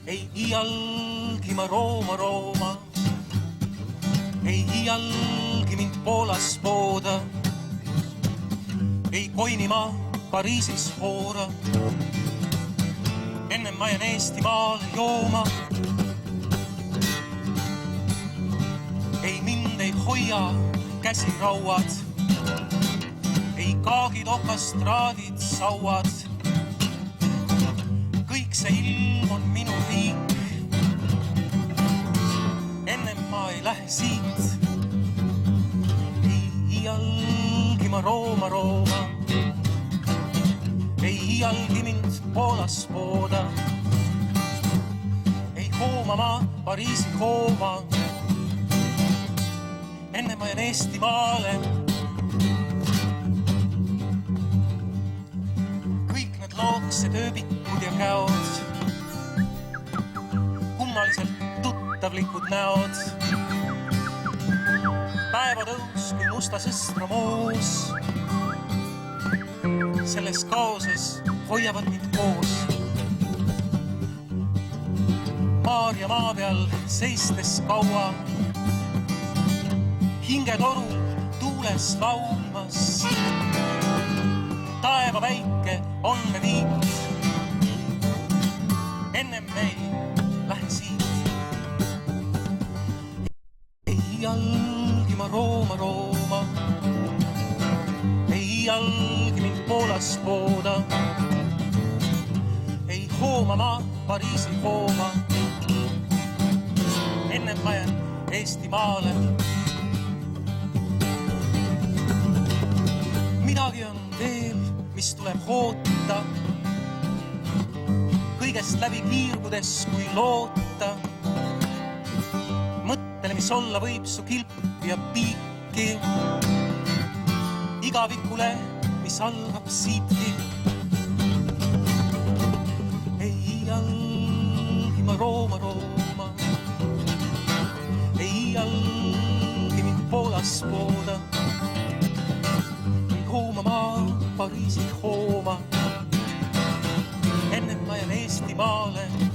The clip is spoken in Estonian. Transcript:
Ei iialgi ma Rooma, ei iialgi mind Poolas pooda, ei koini ma Pariisis hoora. Ennem ma jään Eestimaale jooma. Ei mind ei hoia käsirauad, ei kaagid, okastraadid, sauad. Kõik see ilm on minu riik. Ennem ma ei lähe siit. Ei iialgi ma Rooma, ei iialgi mind Poolas pooda, ei hooma ma Pariisi hooma. Enne ma jään Eestimaale. Kõik need looksed ööbikud ja käod, kummaliselt tuttavlikud näod. Päevatõus kui musta sõstra moos, selles kaoses hoiavad mind koos. Maarja maa peal seistes kaua, hingetoru tuules laulmas. Taeva väike on me viit, ennem me ei lähe siit. Ei iialgi ma Rooma, ei iialgi mind Poolas pooda, ei hooma ma Pariisi hooma. Ennem ma jään Eestimaale. Midagi on veel, mis tuleb hoota, kõigest läbi kiirgudes kui loota. Mõttele, mis olla võib su kilp ja piiki, igavikule, mis algab siitki. Ei iialgi ma Rooma, ei iialgi mind Poolas pooda, hooma ma Pariisi hooma. Ennem ma jään Eestimaale.